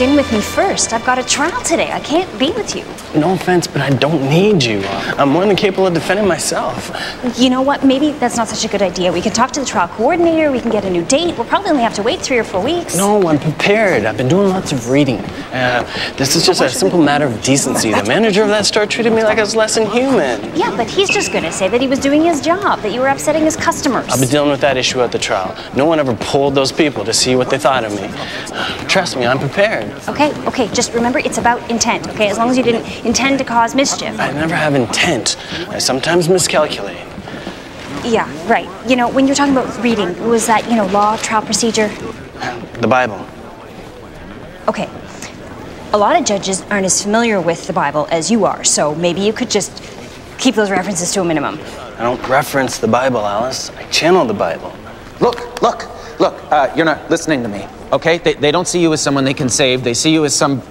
walked in with me first. I've got a trial today. I can't be with you. No offense, but I don't need you. I'm more than capable of defending myself. You know what? Maybe that's not such a good idea. We can talk to the trial coordinator. We can get a new date. We'll probably only have to wait 3 or 4 weeks. No, I'm prepared. I've been doing lots of reading. This is just a simple matter of decency. The manager of that store treated me like I was less than human. Yeah, but he's just going to say that he was doing his job, that you were upsetting his customers. I've been dealing with that issue at the trial. No one ever polled those people to see what they thought of me. Trust me, I'm prepared. Okay, just remember it's about intent, okay? As long as you didn't intend to cause mischief. I never have intent. I sometimes miscalculate. Yeah, right. You know, when you're talking about reading, was that, law, trial procedure? The Bible. Okay. A lot of judges aren't as familiar with the Bible as you are, so maybe you could just keep those references to a minimum. I don't reference the Bible, Alice. I channel the Bible. Look, you're not listening to me, okay? They don't see you as someone they can save. They see you as some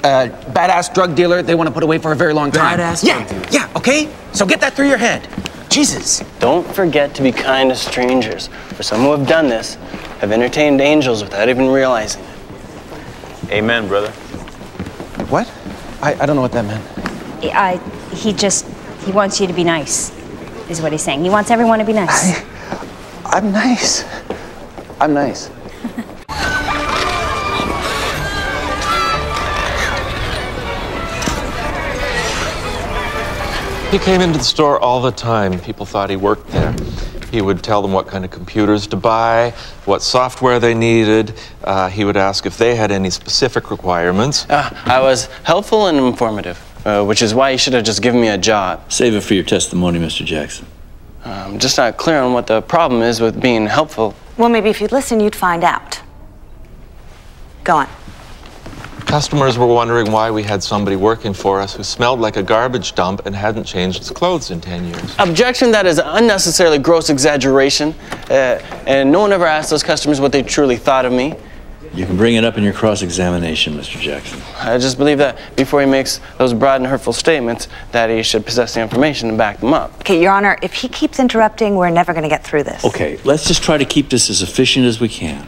badass drug dealer they want to put away for a very long time. Badass drug dealer. Yeah, okay? So get that through your head. Jesus. Don't forget to be kind to strangers. For some who have done this, have entertained angels without even realizing it. Amen, brother. What? I don't know what that meant. He wants you to be nice, is what he's saying. He wants everyone to be nice. I'm nice. I'm nice. He came into the store all the time. People thought he worked there. He would tell them what kind of computers to buy, what software they needed. He would ask if they had any specific requirements. I was helpful and informative, which is why you should have just given me a job. Save it for your testimony, Mr. Jackson. I'm just not clear on what the problem is with being helpful. Well, maybe if you'd listen, you'd find out. Go on. Customers were wondering why we had somebody working for us who smelled like a garbage dump and hadn't changed his clothes in 10 years. Objection, that is unnecessarily gross exaggeration. And no one ever asked those customers what they truly thought of me. You can bring it up in your cross-examination, Mr. Jackson. I just believe that before he makes those broad and hurtful statements, that he should possess the information to back them up. Okay, Your Honor, if he keeps interrupting, we're never going to get through this. Okay, let's just try to keep this as efficient as we can.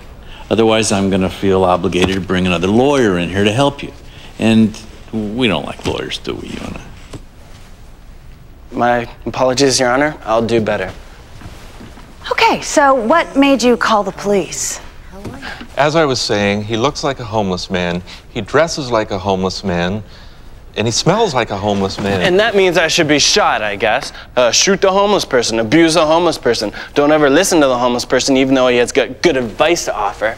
Otherwise, I'm going to feel obligated to bring another lawyer in here to help you. And we don't like lawyers, do we, Your Honor? My apologies, Your Honor. I'll do better. Okay, so what made you call the police? As I was saying, he looks like a homeless man, he dresses like a homeless man, and he smells like a homeless man. And that means I should be shot, I guess. Shoot the homeless person, abuse the homeless person. Don't ever listen to the homeless person, even though he has got good advice to offer.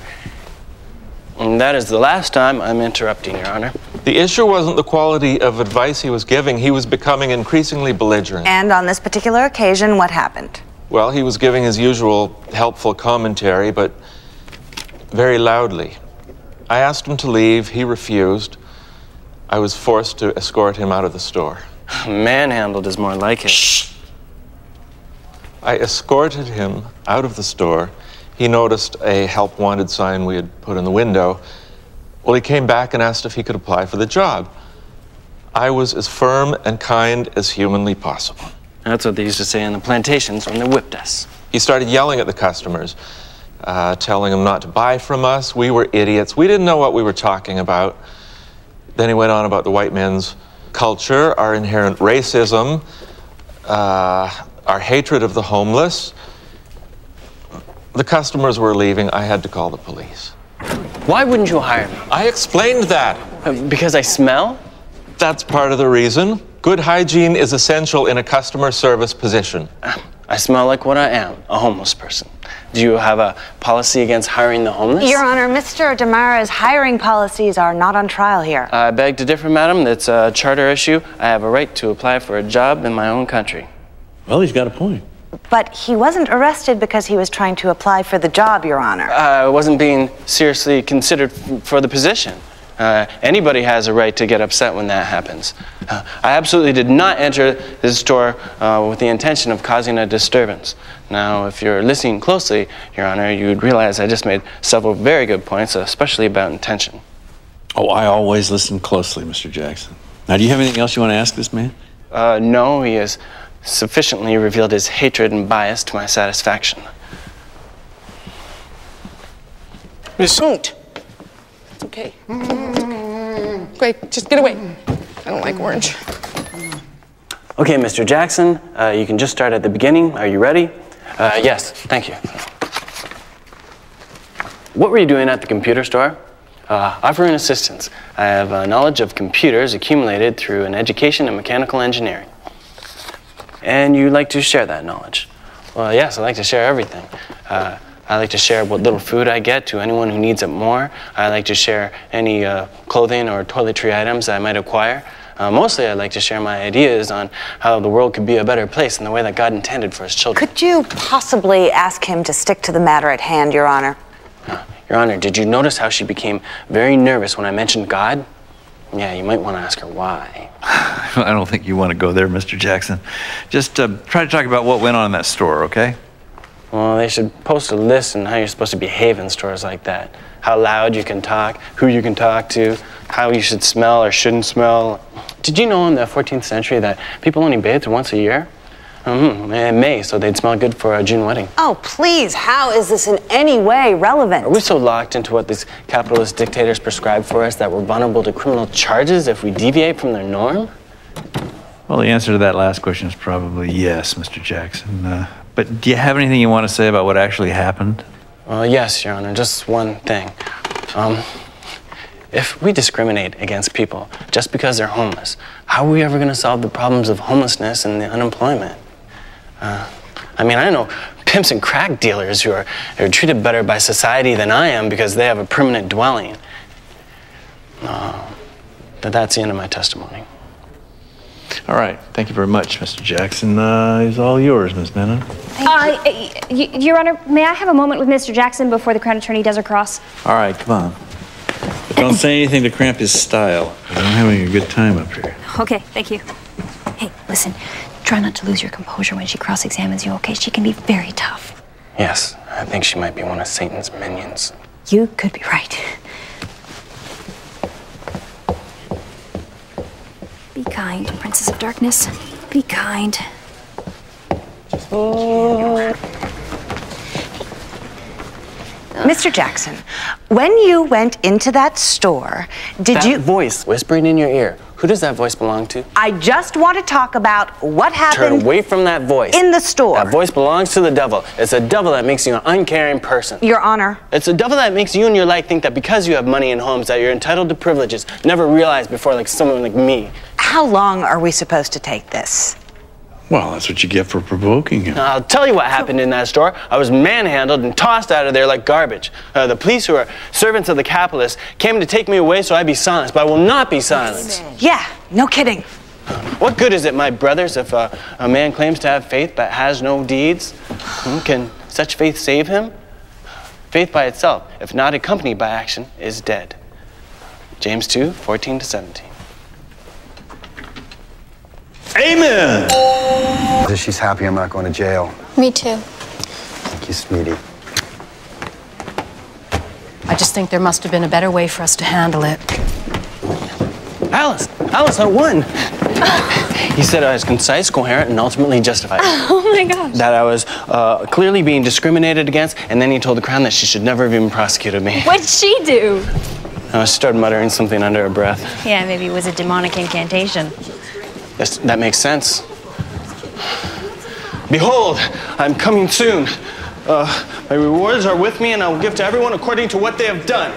And that is the last time I'm interrupting, Your Honor. The issue wasn't the quality of advice he was giving. He was becoming increasingly belligerent. And on this particular occasion, what happened? Well, he was giving his usual helpful commentary, but very loudly. I asked him to leave. He refused. I was forced to escort him out of the store. Manhandled is more like it. Shh. I escorted him out of the store. He noticed a help wanted sign we had put in the window. Well, he came back and asked if he could apply for the job. I was as firm and kind as humanly possible. That's what they used to say on the plantations when they whipped us. He started yelling at the customers, telling them not to buy from us. We were idiots. We didn't know what we were talking about. Then he went on about the white man's culture, our inherent racism, our hatred of the homeless. The customers were leaving. I had to call the police. Why wouldn't you hire me? I explained that. Because I smell? That's part of the reason. Good hygiene is essential in a customer service position. I smell like what I am, a homeless person. Do you have a policy against hiring the homeless? Your Honor, Mr. Damara's hiring policies are not on trial here. I beg to differ, madam. It's a charter issue. I have a right to apply for a job in my own country. Well, he's got a point. But he wasn't arrested because he was trying to apply for the job, Your Honor. I wasn't being seriously considered for the position. Anybody has a right to get upset when that happens. I absolutely did not enter this store with the intention of causing a disturbance. Now, if you're listening closely, Your Honor, you'd realize I just made several very good points, especially about intention. Oh, I always listen closely, Mr. Jackson. Now, do you have anything else you want to ask this man? No, he has sufficiently revealed his hatred and bias to my satisfaction. Miss Sunt. It's okay. It's okay. Great, just get away. I don't like orange. Okay, Mr. Jackson, you can just start at the beginning. Are you ready? Yes, thank you. What were you doing at the computer store? Offering assistance. I have knowledge of computers accumulated through an education in mechanical engineering. And you like to share that knowledge? Well, yes, I like to share everything. I like to share what little food I get to anyone who needs it more. I like to share any clothing or toiletry items I might acquire. Mostly, I like to share my ideas on how the world could be a better place in the way that God intended for his children. Could you possibly ask him to stick to the matter at hand, Your Honor? Your Honor, did you notice how she became very nervous when I mentioned God? Yeah, you might want to ask her why. I don't think you want to go there, Mr. Jackson. Just try to talk about what went on in that store, okay? Well, they should post a list on how you're supposed to behave in stores like that. How loud you can talk, who you can talk to, how you should smell or shouldn't smell. Did you know in the 14th century that people only bathed once a year? In May, so they'd smell good for a June wedding. Oh, please, how is this in any way relevant? Are we so locked into what these capitalist dictators prescribe for us that we're vulnerable to criminal charges if we deviate from their norm? Well, the answer to that last question is probably yes, Mr. Jackson. But do you have anything you want to say about what actually happened? Well, yes, Your Honor, just one thing. If we discriminate against people just because they're homeless, how are we ever going to solve the problems of homelessness and the unemployment? I mean, I know pimps and crack dealers who are treated better by society than I am because they have a permanent dwelling. But that's the end of my testimony. All right. Thank you very much, Mr. Jackson. It's all yours, Ms. Menon. Your Honor, may I have a moment with Mr. Jackson before the Crown Attorney does her cross? All right, come on. But don't say anything to cramp his style. I'm having a good time up here. Okay, thank you. Hey, listen, try not to lose your composure when she cross-examines you, okay? She can be very tough. Yes, I think she might be one of Satan's minions. You could be right. Be kind, Princess of Darkness. Be kind. Mr. Jackson, when you went into that store, did you... That voice whispering in your ear, who does that voice belong to? I just want to talk about what happened... Turn away from that voice. ...in the store. That voice belongs to the devil. It's a devil that makes you an uncaring person. Your Honor. It's a devil that makes you and your like think that because you have money and homes that you're entitled to privileges never realized before, like someone like me. How long are we supposed to take this? Well, that's what you get for provoking him. I'll tell you what happened in that store. I was manhandled and tossed out of there like garbage. The police, who are servants of the capitalists, came to take me away so I'd be silenced, but I will not be silenced. Yeah, no kidding. What good is it, my brothers, if a man claims to have faith but has no deeds? Can such faith save him? Faith by itself, if not accompanied by action, is dead. James 2, 14-17. Amen! She's happy I'm not going to jail. Me too. Thank you, sweetie. I just think there must have been a better way for us to handle it. Alice, I won. He said I was concise, coherent, and ultimately justified. Oh my gosh. That I was clearly being discriminated against, and then he told the Crown that she should never have even prosecuted me. What'd she do? I started muttering something under her breath. Yeah, maybe it was a demonic incantation. Yes, that makes sense. Behold, I'm coming soon. My rewards are with me, and I will give to everyone according to what they have done.